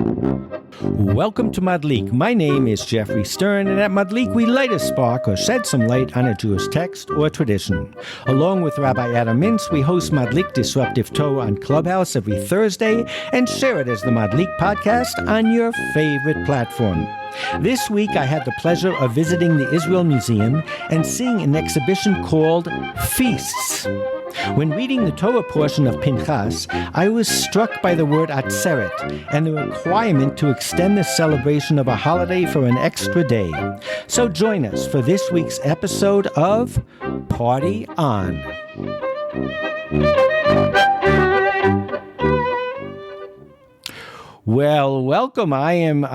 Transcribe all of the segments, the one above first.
Welcome to Madlik. My name is Geoffrey Stern, and at Madlik we light a spark or shed some light on a Jewish text or tradition. Along with Rabbi Mintz, we host Madlik Disruptive Torah on Clubhouse every Thursday and share it as the Madlik podcast on your favorite platform. This week I had the pleasure of visiting the Israel Museum and seeing an exhibition called Feasts. When reading the Torah portion of Pinchas, I was struck by the word Atzeret and the requirement to extend the celebration of a holiday for an extra day. So join us for this week's episode of Party On. Well, welcome. I am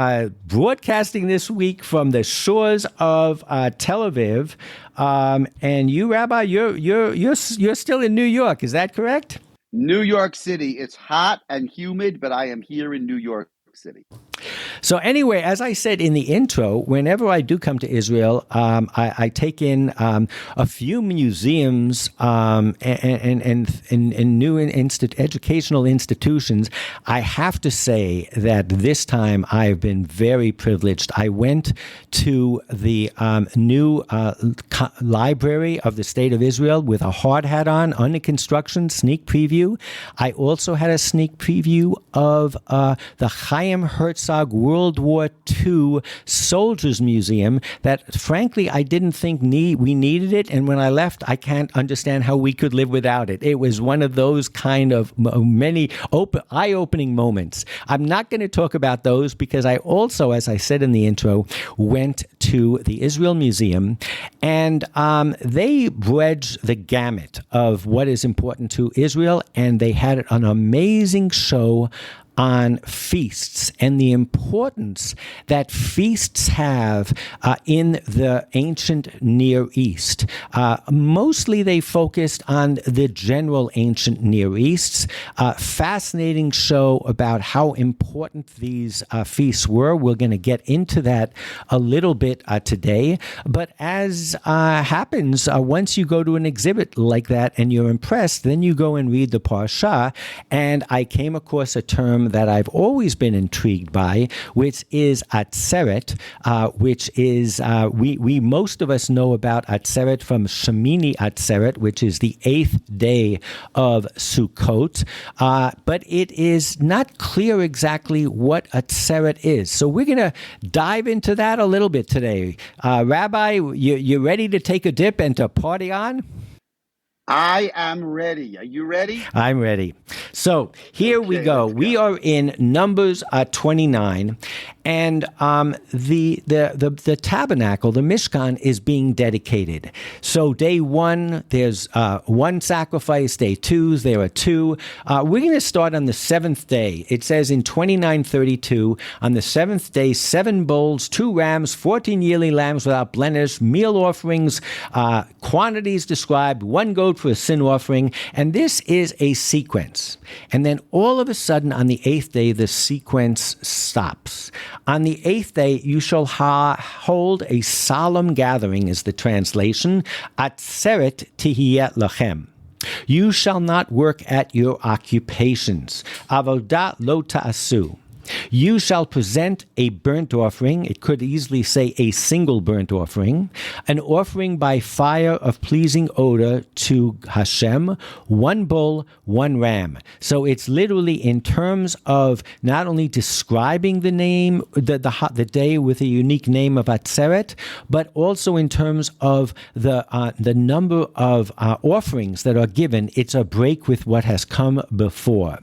broadcasting this week from the shores of Tel Aviv, and you, Rabbi, you're still in New York. Is that correct? New York City. It's hot and humid, but I am here in New York City. So anyway, as I said in the intro, whenever I do come to Israel, I take in a few museums and new educational institutions. I have to say that this time I've been very privileged. I went to the new library of the State of Israel with a hard hat on, under construction, sneak preview. I also had a sneak preview of the Chaim Herzog World War II Soldiers Museum that, frankly, I didn't think we needed it. And when I left, I can't understand how we could live without it. It was one of those kind of many eye-opening moments. I'm not going to talk about those because I also, as I said in the intro, went to the Israel Museum, and they bridged the gamut of what is important to Israel, and they had an amazing show on feasts and the importance that feasts have in the ancient Near East. Mostly they focused on the general ancient Near East. Fascinating show about how important these feasts were. We're going to get into that a little bit today. But as happens, once you go to an exhibit like that and you're impressed, then you go and read the Parsha. And I came across a term that I've always been intrigued by, which is Atzeret, which is, we most of us know about Atzeret from Shemini Atzeret, which is the 8th day of Sukkot, but it is not clear exactly what Atzeret is. So we're going to dive into that a little bit today. Rabbi, you ready to take a dip and to party on? I am ready. Are you ready? I'm ready. So here we go. We are in Numbers 29, and the tabernacle, the Mishkan, is being dedicated. So day one, there's one sacrifice. Day two, there are two. We're going to start on the seventh day. It says in 29:32, on the seventh day, 7 bulls, 2 rams, 14 yearly lambs without blemish, meal offerings, quantities described, 1 goat for a sin offering, and this is a sequence. And then all of a sudden on the 8th day, the sequence stops. On the 8th day, you shall hold a solemn gathering, is the translation, Atzeret tihiyeh lachem. You shall not work at your occupations. Avodah lo ta'asu. You shall present a burnt offering. It could easily say a single burnt offering, an offering by fire of pleasing odor to Hashem, 1 bull, 1 ram. So it's literally in terms of not only describing the name, the day with a unique name of Atzeret, but also in terms of the number of offerings that are given. It's a break with what has come before.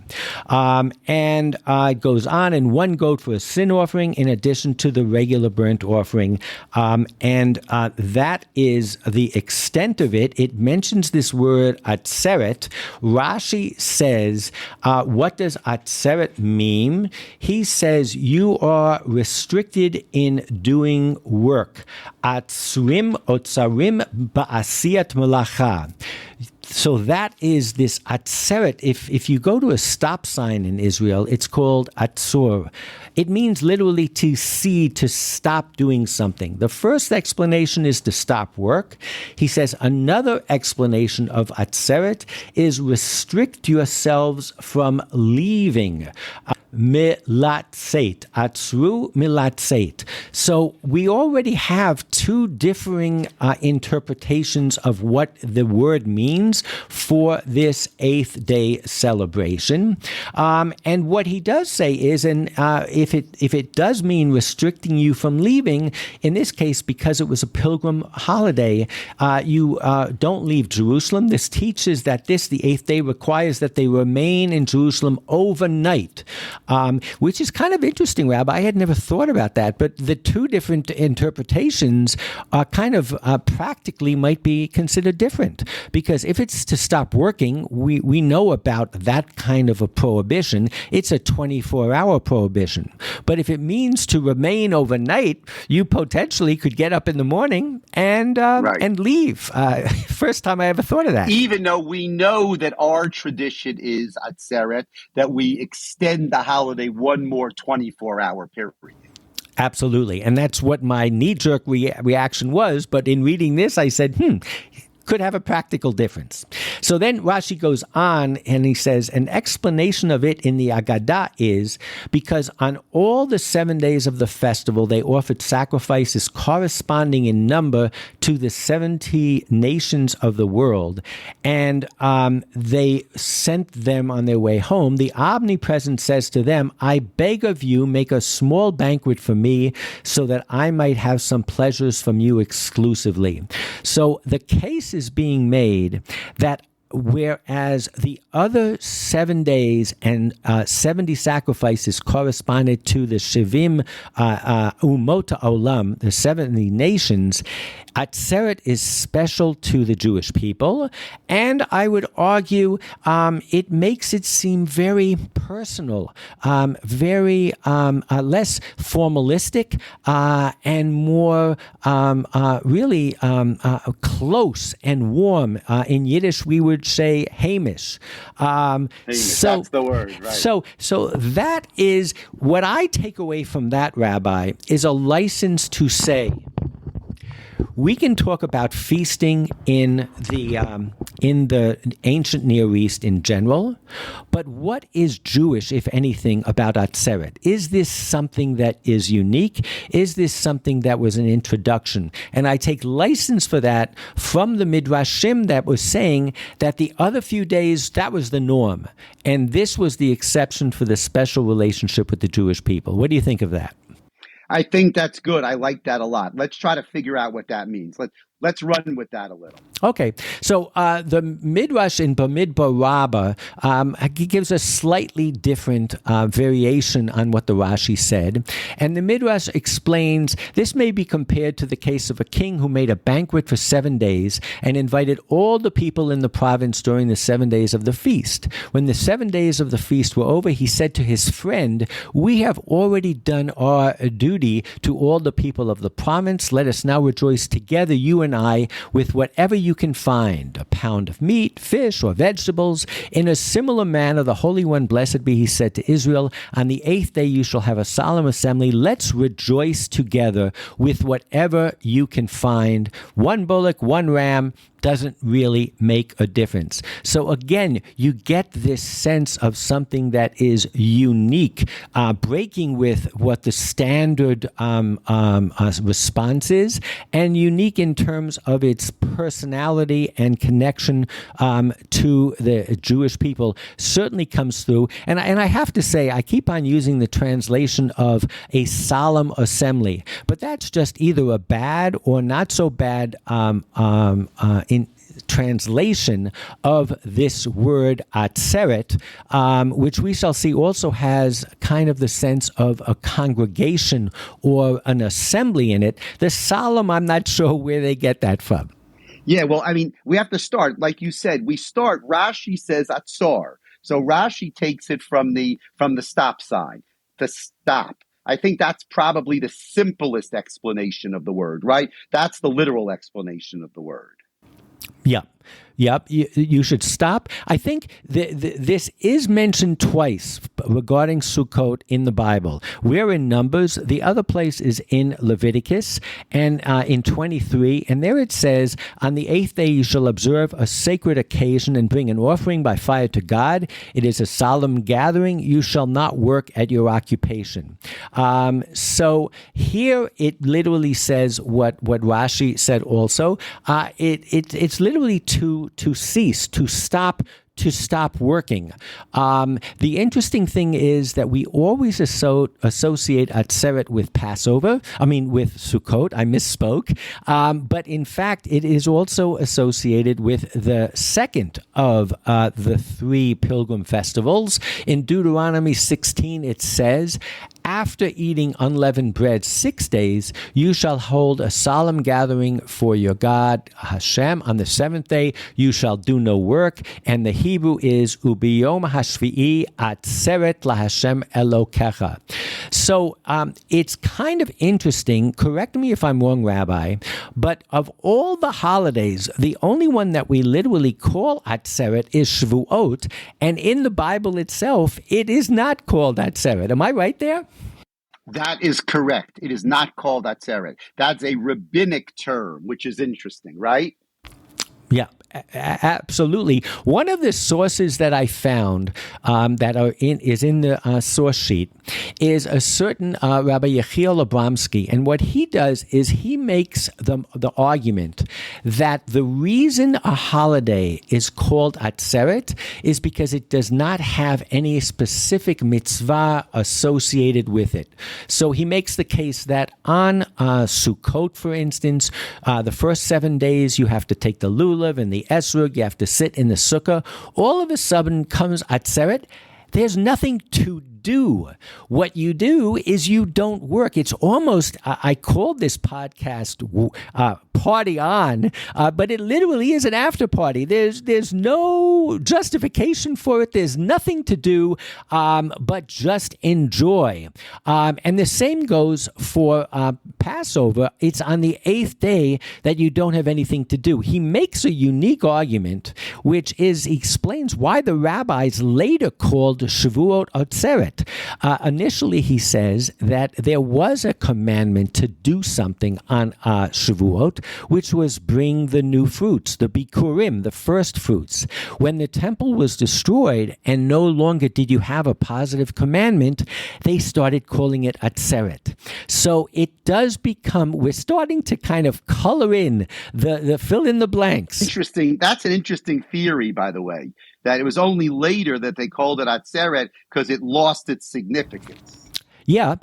And it goes on, and 1 goat for a sin offering in addition to the regular burnt offering. And that is the extent of it. It mentions this word Atzeret. Rashi says, what does Atzeret mean? He says, you are restricted in doing work. Atzrim otzarim ba'asiyat melacha. So that is this Atzeret. If you go to a stop sign in Israel, it's called Atzur. It means literally to see, to stop doing something. The first explanation is to stop work. He says another explanation of Atzeret is restrict yourselves from leaving. milatzet. Atzru milatzet. So we already have two differing interpretations of what the word means for this eighth day celebration. And what he does say is, and if it does mean restricting you from leaving, in this case, because it was a pilgrim holiday, you don't leave Jerusalem. This teaches that the eighth day, requires that they remain in Jerusalem overnight, which is kind of interesting, Rabbi. I had never thought about that, but the two different interpretations are kind of practically might be considered different, because if it's to stop working, we know about that kind of a prohibition. It's a 24-hour prohibition. But if it means to remain overnight, you potentially could get up in the morning and leave. First time I ever thought of that. Even though we know that our tradition is Atzeret, that we extend the holiday one more 24-hour period. Absolutely. And that's what my knee-jerk reaction was. But in reading this, I said, could have a practical difference. So then Rashi goes on and he says, an explanation of it in the Agadah is because on all the 7 days of the festival, they offered sacrifices corresponding in number to the 70 nations of the world, and they sent them on their way home. The omnipresent says to them, I beg of you, make a small banquet for me so that I might have some pleasures from you exclusively. So the case is being made that whereas the other 7 days and 70 sacrifices corresponded to the Shivim Umot Olam, the 70 nations, Atzeret is special to the Jewish people, and I would argue it makes it seem very personal, very less formalistic, and more really close and warm. In Yiddish, we would say Hamish. That's the word, right? So that is what I take away from that, Rabbi, is a license to say, we can talk about feasting in the ancient Near East in general, but what is Jewish, if anything, about Atzeret? Is this something that is unique? Is this something that was an introduction? And I take license for that from the Midrashim that was saying that the other few days, that was the norm, and this was the exception for the special relationship with the Jewish people. What do you think of that? I think that's good. I like that a lot. Let's try to figure out what that means. Let's run with that a little. Okay, so the Midrash in Bamidbar Rabbah gives a slightly different variation on what the Rashi said. And the Midrash explains, this may be compared to the case of a king who made a banquet for 7 days and invited all the people in the province during the 7 days of the feast. When the 7 days of the feast were over, he said to his friend, we have already done our duty to all the people of the province. Let us now rejoice together, you and I, with whatever you can find, a pound of meat, fish, or vegetables. In a similar manner, the Holy One, blessed be he, said to Israel, on the 8th day you shall have a solemn assembly. Let's rejoice together with whatever you can find. One bullock, one ram, doesn't really make a difference. So again, you get this sense of something that is unique, breaking with what the standard response is, and unique in terms of its personality and connection to the Jewish people, certainly comes through. And I have to say, I keep on using the translation of a solemn assembly, but that's just either a bad or not so bad in translation of this word Atzeret, which we shall see also has kind of the sense of a congregation or an assembly in it. The solemn, I'm not sure where they get that from. Yeah, well, I mean, we have to start, like you said, Rashi says Atzor. So Rashi takes it from the stop sign, to stop. I think that's probably the simplest explanation of the word, right? That's the literal explanation of the word. Yeah. Yep, you should stop. I think this is mentioned twice regarding Sukkot in the Bible. We're in Numbers. The other place is in Leviticus and in 23. And there it says, on the 8th day you shall observe a sacred occasion and bring an offering by fire to God. It is a solemn gathering. You shall not work at your occupation. So here it literally says what Rashi said also. It's literally to cease, to stop working. The interesting thing is that we always associate Atzeret with Passover. With Sukkot. I misspoke. But in fact, it is also associated with the second of the three pilgrim festivals. In Deuteronomy 16, it says, after eating unleavened bread 6 days, you shall hold a solemn gathering for your God, Hashem. On the 7th day, you shall do no work. And the Hebrew is Ubiyom Hashvi'i Atzeret LaHashem Elokecha. So it's kind of interesting. Correct me if I'm wrong, Rabbi, but of all the holidays, the only one that we literally call Atzeret is Shavuot. And in the Bible itself, it is not called Atzeret. Am I right there? That is correct. It is not called Atzeret. That's a rabbinic term, which is interesting, right? Yeah, absolutely. One of the sources that I found that is in the source sheet is a certain Rabbi Yechiel Abramsky, and what he does is he makes the argument that the reason a holiday is called Atzeret is because it does not have any specific mitzvah associated with it. So he makes the case that on Sukkot, for instance, the first 7 days you have to take the lulav and the esrog, you have to sit in the sukkah. All of a sudden comes Atzeret. There's nothing to do. What you do is you don't work. It's almost, I called this podcast Party On, but it literally is an after party. There's no justification for it. There's nothing to do but just enjoy. And the same goes for Passover. It's on the 8th day that you don't have anything to do. He makes a unique argument, which is, he explains why the rabbis later called Shavuot Atzeret. Initially, he says that there was a commandment to do something on Shavuot, which was bring the new fruits, the bikurim, the first fruits. When the temple was destroyed and no longer did you have a positive commandment, they started calling it Atzeret. So it does become, we're starting to kind of color in the fill in the blanks. Interesting. That's an interesting theory, by the way, that it was only later that they called it Atzeret because it lost its significance. Yeah,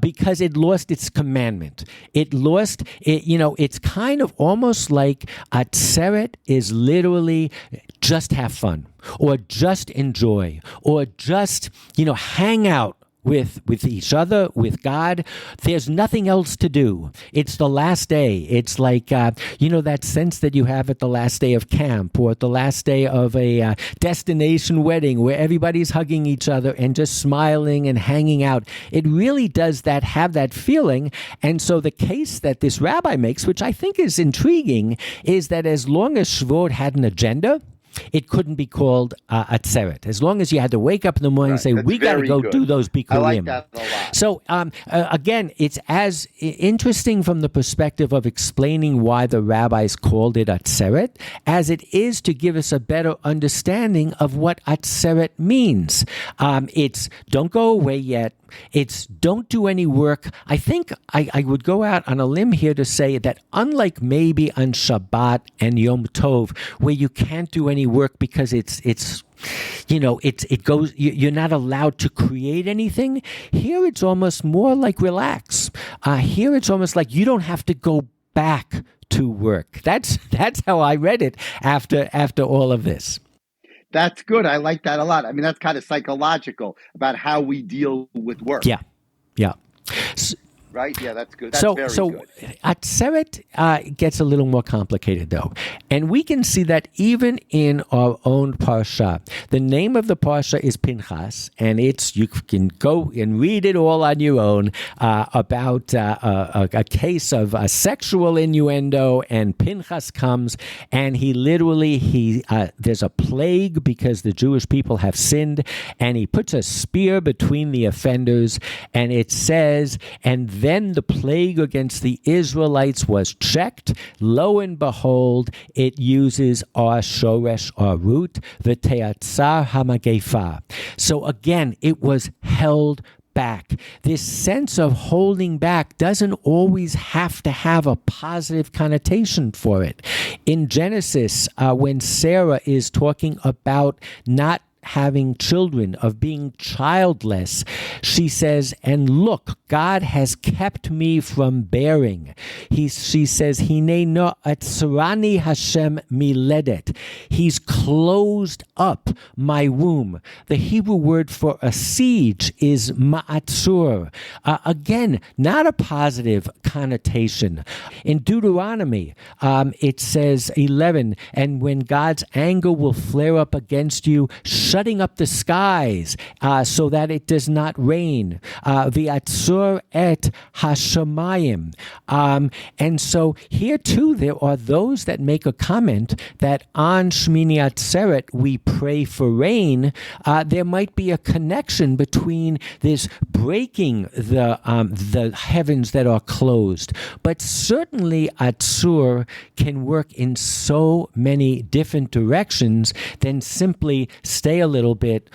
because it lost its commandment. It lost, it's kind of almost like Atzeret is literally just have fun, or just enjoy, or just, hang out with each other, with God. There's nothing else to do. It's the last day. It's like, that sense that you have at the last day of camp or at the last day of a destination wedding where everybody's hugging each other and just smiling and hanging out. It really does have that feeling. And so the case that this rabbi makes, which I think is intriguing, is that as long as Shavuot had an agenda, it couldn't be called Atzeret. As long as you had to wake up in the morning and say, we got to go do those bikurim. I like that a lot. So, again, it's as interesting from the perspective of explaining why the rabbis called it Atzeret as it is to give us a better understanding of what Atzeret means. It's don't go away yet. It's don't do any work. I think I would go out on a limb here to say that unlike maybe on Shabbat and Yom Tov, where you can't do any work because you're not allowed to create anything, here it's almost more like relax. Here it's almost like you don't have to go back to work. That's how I read it after all of this. That's good. I like that a lot. I mean, that's kind of psychological about how we deal with work. Yeah. right? Yeah, that's good. That's very good. Atzeret gets a little more complicated, though. And we can see that even in our own Parsha. The name of the Parsha is Pinchas, and you can go and read it all on your own about a case of a sexual innuendo, and Pinchas comes, and there's a plague because the Jewish people have sinned, and he puts a spear between the offenders, and it says, and then the plague against the Israelites was checked. Lo and behold, it uses our shoresh, our root, the teatzar hamagefa. So again, it was held back. This sense of holding back doesn't always have to have a positive connotation for it. In Genesis, when Sarah is talking about not having children, of being childless, she says, and look, God has kept me from bearing. She says, Hine no atzrani Hashem miledet. He's closed up my womb. The Hebrew word for a siege is ma'atzur. Again, not a positive connotation. In Deuteronomy, it says 11, and when God's anger will flare up against you, shutting up the skies so that it does not rain. V'atzur et hashamayim. And so here too, there are those that make a comment that on Shmini Atzeret we pray for rain. There might be a connection between this breaking the heavens that are closed. But certainly Atzur can work in so many different directions than simply stay a little bit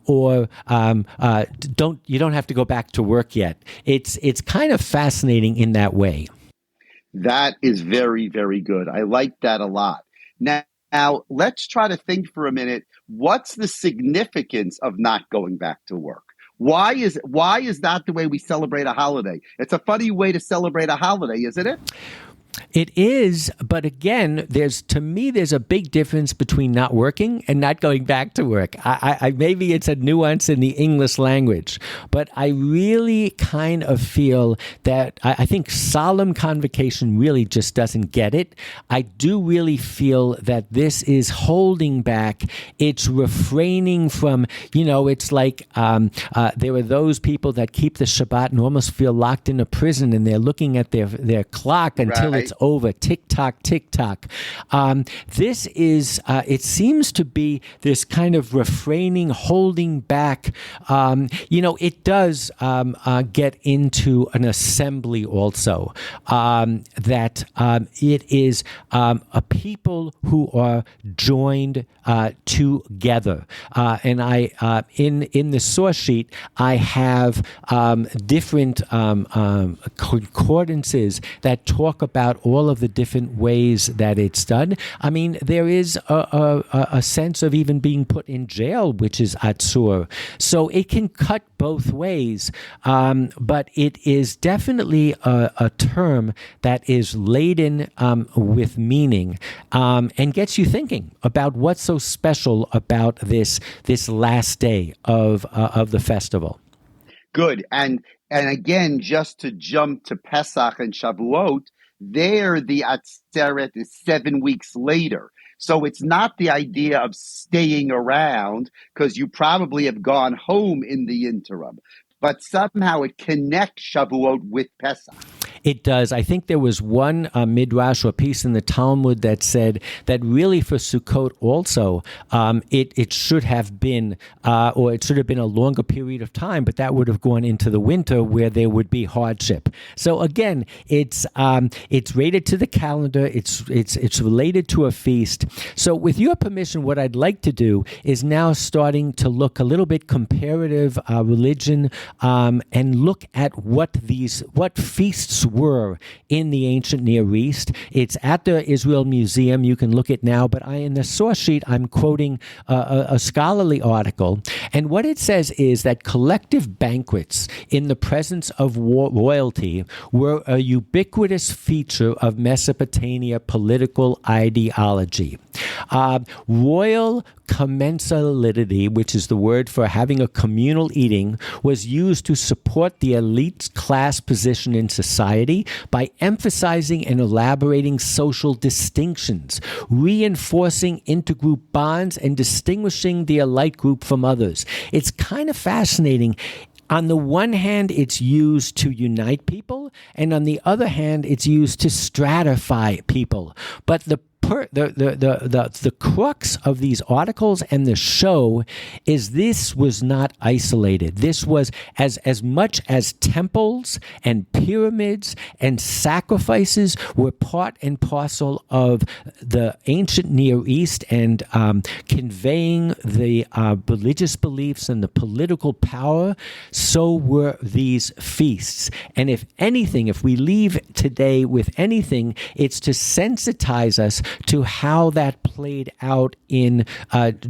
or you don't have to go back to work yet. It's kind of fascinating in that way. That is very, very good. I like that a lot. Now, let's try to think for a minute. What's the significance of not going back to work? Why is that the way we celebrate a holiday? It's a funny way to celebrate a holiday, isn't it? It is, but again, there's a big difference between not working and not going back to work. I maybe it's a nuance in the English language, but I really kind of feel that I think solemn convocation really just doesn't get it. I do really feel that this is holding back. It's refraining from, it's like there are those people that keep the Shabbat and almost feel locked in a prison, and they're looking at their clock until it's over. Tick tock, tick tock. This is, it seems to be this kind of refraining, holding back. It does get into an assembly also, that it is a people who are joined together. And I, in the source sheet, I have different concordances that talk about all of the different ways that it's done. I mean, there is a sense of even being put in jail, which is atzur. So it can cut both ways, but it is definitely a term that is laden with meaning and gets you thinking about what's so special about this last day of the festival. Good. And again, just to jump to Pesach and Shavuot, there the Atzeret is 7 weeks later. So it's not the idea of staying around because you probably have gone home in the interim, but somehow it connects Shavuot with Pesach. It does. I think there was one midrash or piece in the Talmud that said that really for Sukkot also, it should have been, or it should have been a longer period of time, but that would have gone into the winter where there would be hardship. So again, it's rated to the calendar. It's related to a feast. So with your permission, what I'd like to do is now starting to look a little bit comparative religion and look at what feasts were in the ancient Near East. It's at the Israel Museum. You can look it now, but in the source sheet, I'm quoting a scholarly article. And what it says is that collective banquets in the presence of royalty were a ubiquitous feature of Mesopotamia political ideology. Royal commensality, which is the word for having a communal eating, was used to support the elite class position in society by emphasizing and elaborating social distinctions, reinforcing intergroup bonds, and distinguishing the elite group from others. It's kind of fascinating. On the one hand, it's used to unite people, and on the other hand, it's used to stratify people. But the crux of these articles and the show is this was not isolated. This was as much as temples and pyramids and sacrifices were part and parcel of the ancient Near East and conveying the religious beliefs and the political power, so were these feasts. And if anything, if we leave today with anything, it's to sensitize us to how that played out in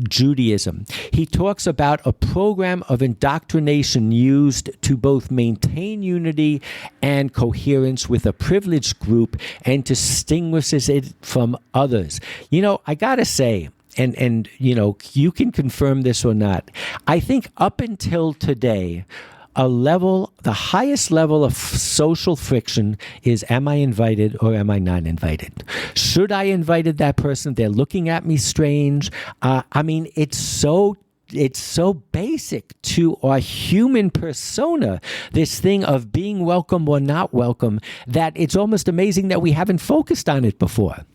Judaism. He talks about a program of indoctrination used to both maintain unity and coherence with a privileged group and distinguishes it from others. I gotta say, and you can confirm this or not, I think up until today, the highest level of social friction is, am I invited or am I not invited? Should I invited that person? They're looking at me strange. It's so basic to our human persona, this thing of being welcome or not welcome, that it's almost amazing that we haven't focused on it before.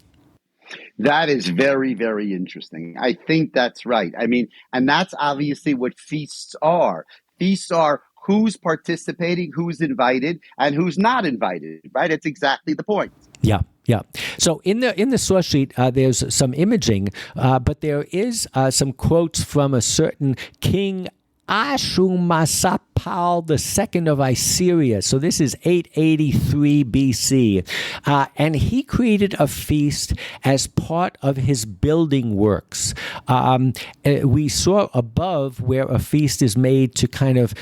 That is very, very interesting. I think that's right. And that's obviously what feasts are. Feasts are who's participating, who's invited, and who's not invited, right? It's exactly the point. Yeah. So in the source sheet, there's some imaging, but there is some quotes from a certain King Ashurmasapal II of Assyria. So this is 883 BC. And he created a feast as part of his building works. We saw above where a feast is made to kind of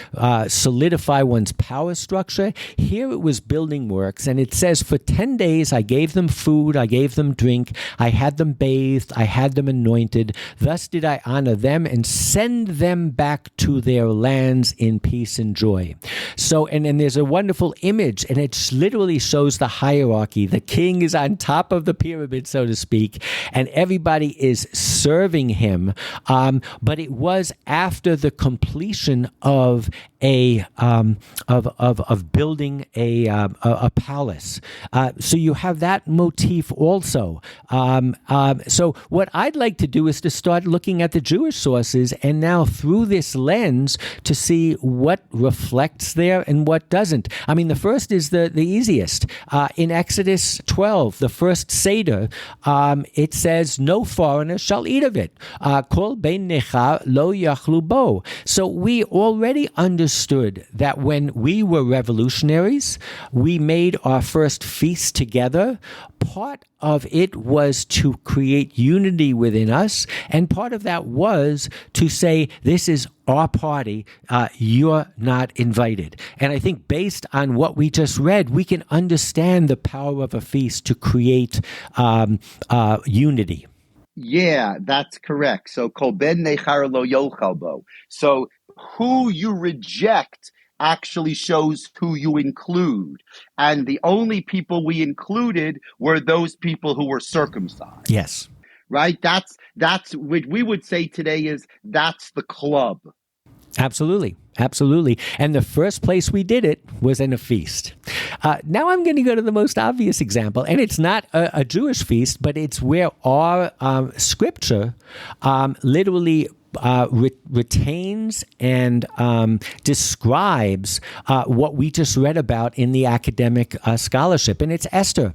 solidify one's power structure. Here it was building works. And it says, for 10 days I gave them food, I gave them drink, I had them bathed, I had them anointed. Thus did I honor them and send them back to their lands in peace and joy. So, and there's a wonderful image, and it literally shows the hierarchy. The king is on top of the pyramid, so to speak, and everybody is serving him. But it was after the completion of of building a palace. So you have that motif also. So what I'd like to do is to start looking at the Jewish sources, and now through this lens to see what reflects there and what doesn't. The first is the easiest. In Exodus 12, the first Seder, it says, no foreigner shall eat of it. Kol bein necha lo yachlu bo. So we already understood that when we were revolutionaries, we made our first feast together. Part of it was to create unity within us, and part of that was to say, this is our party, you're not invited. And I think based on what we just read, we can understand the power of a feast to create unity. Yeah, that's correct. So, kol ben nechar lo yochal bo. So, who you reject actually shows who you include. And the only people we included were those people who were circumcised. Yes. Right? That's what we would say today is that's the club. Absolutely. And the first place we did it was in a feast. Now I'm going to go to the most obvious example, and it's not a Jewish feast, but it's where our scripture literally retains and describes what we just read about in the academic scholarship, and it's Esther.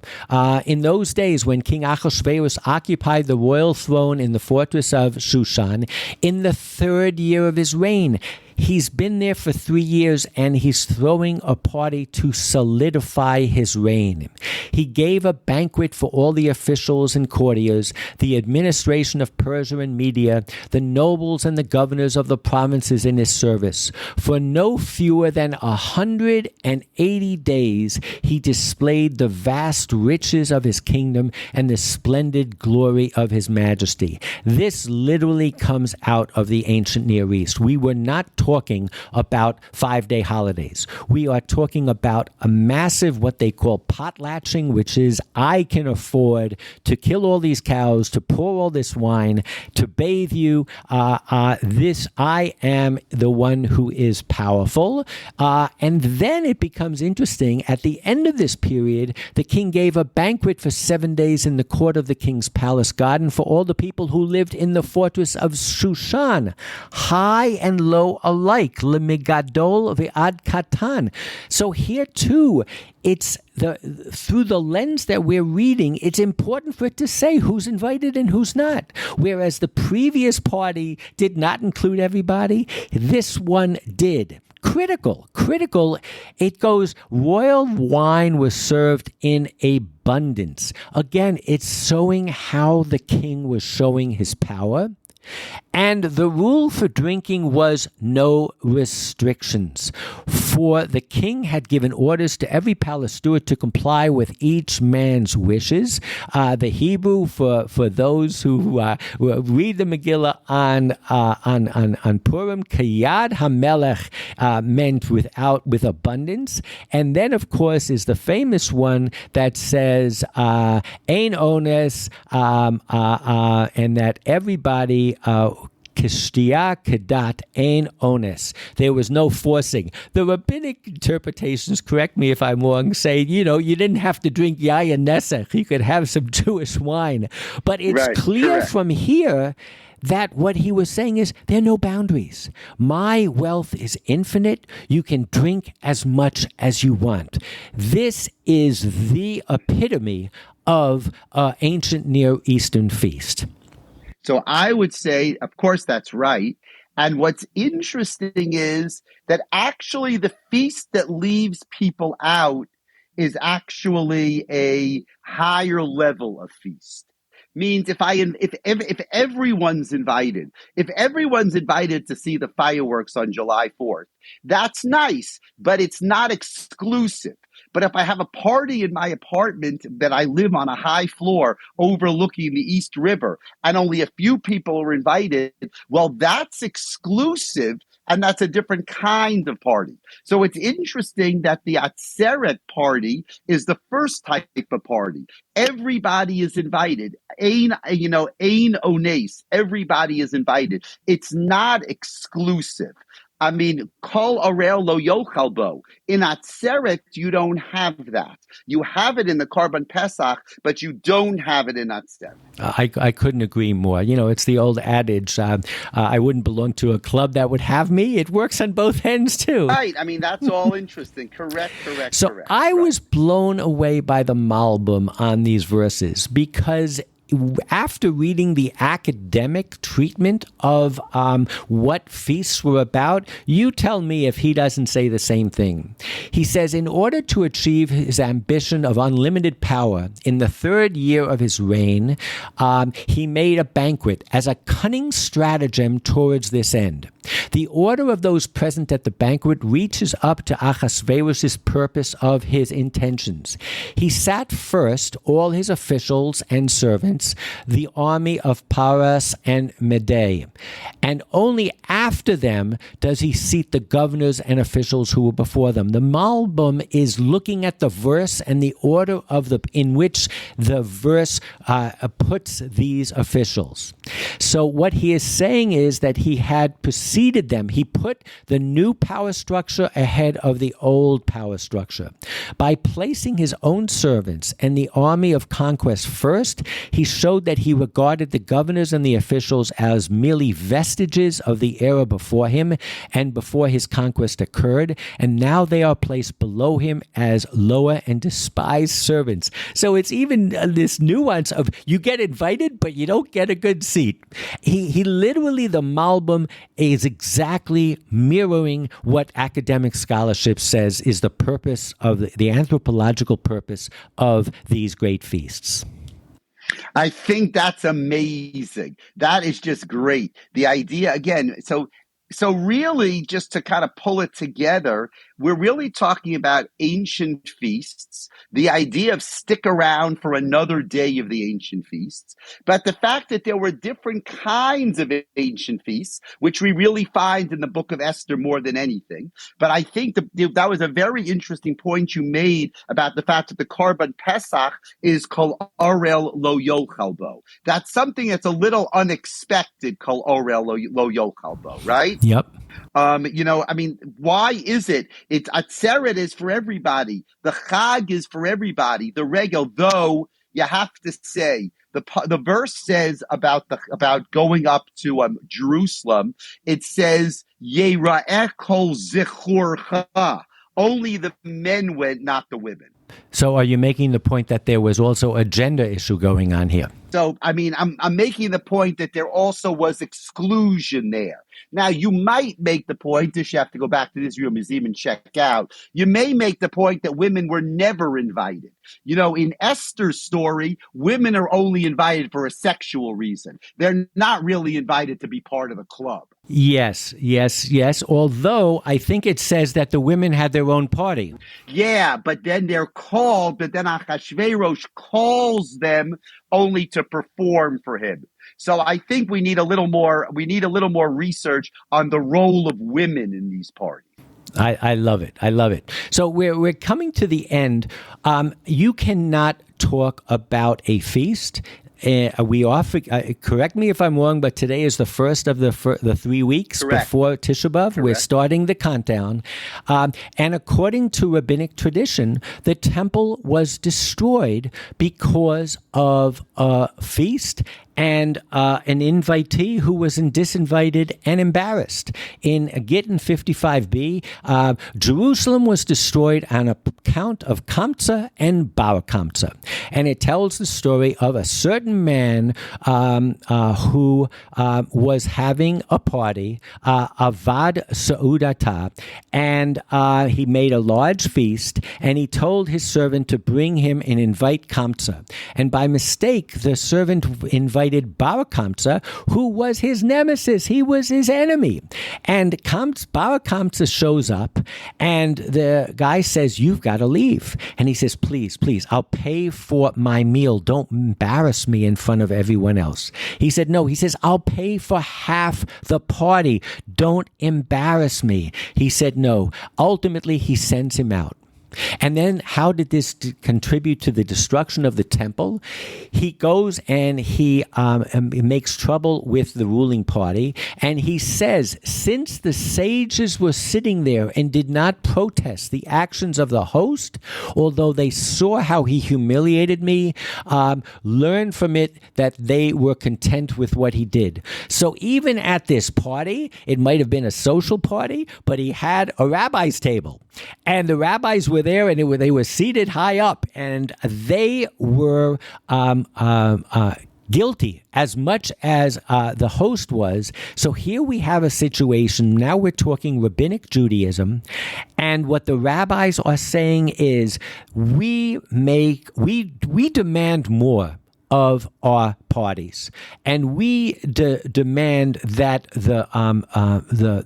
In those days, when King Ahasuerus occupied the royal throne in the fortress of Shushan, in the 3rd year of his reign, he's been there for 3 years, and he's throwing a party to solidify his reign. He gave a banquet for all the officials and courtiers, the administration of Persia and Media, the nobles and the governors of the provinces in his service. For no fewer than 180 days, he displayed the vast riches of his kingdom and the splendid glory of his majesty. This literally comes out of the ancient Near East. We were not talking about 5-day holidays. We are talking about a massive, what they call potlatching, which is I can afford to kill all these cows, to pour all this wine, to bathe you. This I am the one who is powerful. And then it becomes interesting. At the end of this period, the king gave a banquet for 7 days in the court of the king's palace garden for all the people who lived in the fortress of Shushan, high and low alike, lemigadol ve'ad katan. So here too, it's through the lens that we're reading, it's important for it to say who's invited and who's not. Whereas the previous party did not include everybody, this one did. Critical. It goes, royal wine was served in abundance. Again, it's showing how the king was showing his power. And the rule for drinking was no restrictions. For the king had given orders to every palace steward to comply with each man's wishes. The Hebrew, for those who read the Megillah on Purim, Kayad HaMelech meant with abundance. And then, of course, is the famous one that says, Ein ones, and that everybody Kishtia kedat ein ones. There was no forcing. The rabbinic interpretations, correct me if I'm wrong, say, you didn't have to drink yayin nesach. You could have some Jewish wine. But it's clear from here that what he was saying is there are no boundaries. My wealth is infinite. You can drink as much as you want. This is the epitome of ancient Near Eastern feast. So I would say, of course, that's right. And what's interesting is that actually the feast that leaves people out is actually a higher level of feast. Means if everyone's invited, to see the fireworks on July 4th, that's nice, but it's not exclusive. But if I have a party in my apartment that I live on a high floor overlooking the East River and only a few people are invited, well, that's exclusive and that's a different kind of party. So it's interesting that the Atzeret party is the first type of party. Everybody is invited. Ein ones. Everybody is invited. It's not exclusive. I mean, kol arel lo yochal bo. In Atzeret, you don't have that. You have it in the Korban Pesach, but you don't have it in Atzeret. I couldn't agree more. It's the old adage, I wouldn't belong to a club that would have me. It works on both ends, too. Right. I mean, that's all interesting. Correct. So I was blown away by the Malbim on these verses because after reading the academic treatment of what feasts were about, you tell me if he doesn't say the same thing. He says, in order to achieve his ambition of unlimited power, in the 3rd year of his reign, he made a banquet as a cunning stratagem towards this end. The order of those present at the banquet reaches up to Ahasuerus' purpose of his intentions. He sat first all his officials and servants, the army of Paras and Mede, and only after them does he seat the governors and officials who were before them. The Malbim is looking at the verse and the order in which the verse puts these officials. So what he is saying is that he had preceded them. He put the new power structure ahead of the old power structure. By placing his own servants and the army of conquest first, he showed that he regarded the governors and the officials as merely vestiges of the era before him and before his conquest occurred, and now they are placed below him as lower and despised servants. So it's even this nuance of you get invited, but you don't get a good seat. He literally, the Malbim is exactly mirroring what academic scholarship says is the purpose of the anthropological purpose of these great feasts. I think that's amazing. That is just great. The idea, again, so really, just to kind of pull it together, we're really talking about ancient feasts, the idea of stick around for another day of the ancient feasts, but the fact that there were different kinds of ancient feasts, which we really find in the book of Esther more than anything. But I think that was a very interesting point you made about the fact that the Korban Pesach is Kol Orel Lo Yochal Bo. That's something that's a little unexpected, Kol Orel Lo Yochal Bo, right? Yep. Why is it? It's Atzeret is for everybody. The Chag is for everybody. The Regel, though, you have to say the verse says about going up to Jerusalem. It says Yera'eh kol zichurcha. Only the men went, not the women. So are you making the point that there was also a gender issue going on here? So, I'm making the point that there also was exclusion there. Now, you might make the point, you have to go back to the Israel Museum and check out, you may make the point that women were never invited. In Esther's story, women are only invited for a sexual reason. They're not really invited to be part of the club. Yes. Although I think it says that the women had their own party. Yeah, but then they're called, but then Achashverosh calls them only to perform for him. So I think we need a little more research on the role of women in these parties. I love it. So we're coming to the end. You cannot talk about a feast. We offer. Correct me if I'm wrong, but today is the first of the 3 weeks Correct. Before Tisha B'Av. We're starting the countdown, and according to rabbinic tradition, the temple was destroyed because of a feast and an invitee who was disinvited and embarrassed. In Gittin 55b, Jerusalem was destroyed on account of Kamsa and Bar Kamsa. And it tells the story of a certain man who was having a party, Avad Sa'udata, and he made a large feast, and he told his servant to bring him and invite Kamsa. And by mistake, the servant invited Bar Kamsa, who was his nemesis. He was his enemy. And Bar Kamsa shows up, and the guy says, "You've got to leave." And he says, please, I'll pay for my meal. Don't embarrass me in front of everyone else. He said, no. He says, I'll pay for half the party. Don't embarrass me. He said, no. Ultimately, he sends him out. And then how did this contribute to the destruction of the temple? He goes and he makes trouble with the ruling party. And he says, since the sages were sitting there and did not protest the actions of the host, although they saw how he humiliated me, learn from it that they were content with what he did. So even at this party, it might have been a social party, but he had a rabbi's table. And the rabbis were there, and they were seated high up, and they were guilty as much as the host was. So here we have a situation. Now we're talking rabbinic Judaism, and what the rabbis are saying is we demand more of our parties, and we demand that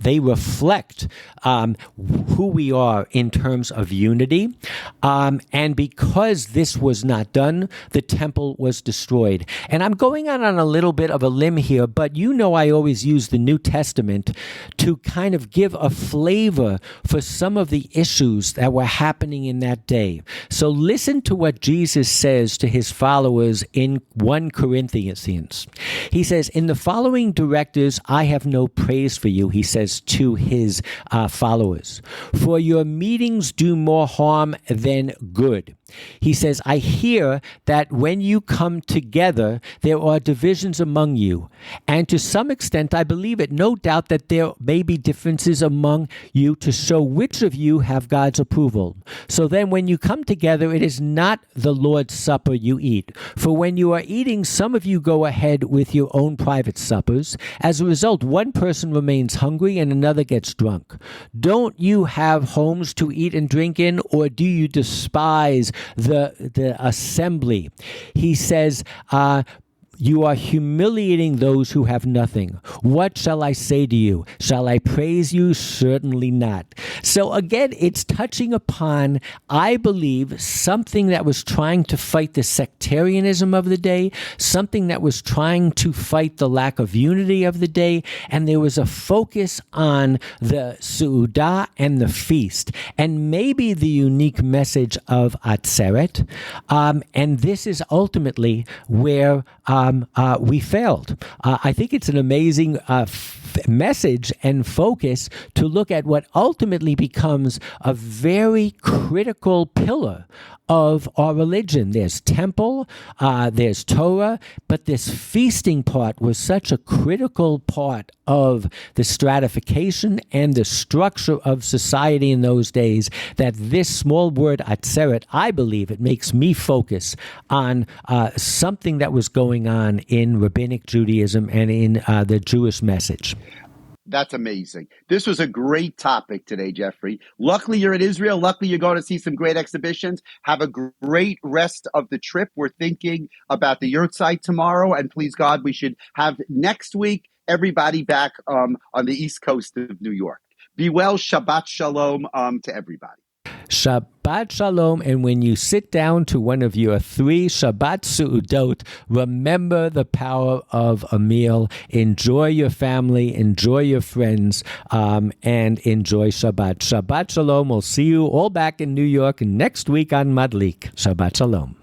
they reflect who we are in terms of unity. And because this was not done, the temple was destroyed. And I'm going on a little bit of a limb here, but I always use the New Testament to kind of give a flavor for some of the issues that were happening in that day. So listen to what Jesus says to his followers in 1 Corinthians. He says, in the following directives, I have no praise for you, he says to his followers. For your meetings do more harm than good. He says, I hear that when you come together, there are divisions among you. And to some extent, I believe it. No doubt that there may be differences among you to show which of you have God's approval. So then when you come together, it is not the Lord's Supper you eat. For when you are eating, some of you go ahead with your own private suppers. As a result, one person remains hungry and another gets drunk. Don't you have homes to eat and drink in, or do you despise the assembly? He says, you are humiliating those who have nothing. What shall I say to you? Shall I praise you? Certainly not. So again, it's touching upon, I believe, something that was trying to fight the sectarianism of the day, something that was trying to fight the lack of unity of the day, and there was a focus on the Su'udah and the feast, and maybe the unique message of Atzeret. And this is ultimately where we failed. I think it's an amazing message and focus to look at what ultimately becomes a very critical pillar of our religion. There's temple, there's Torah, but this feasting part was such a critical part of the stratification and the structure of society in those days that this small word Atzeret, I believe it makes me focus on something that was going on in Rabbinic Judaism and in the Jewish message. That's amazing. This was a great topic today, Geoffrey. Luckily, you're in Israel. Luckily, you're going to see some great exhibitions. Have a great rest of the trip. We're thinking about the Yurtzeit tomorrow, and please God, we should have next week everybody back on the East Coast of New York. Be well. Shabbat Shalom to everybody. Shabbat Shalom, and when you sit down to one of your 3 Shabbat Su'udot, remember the power of a meal. Enjoy your family, enjoy your friends, and enjoy Shabbat. Shabbat Shalom. We'll see you all back in New York next week on Madlik. Shabbat Shalom.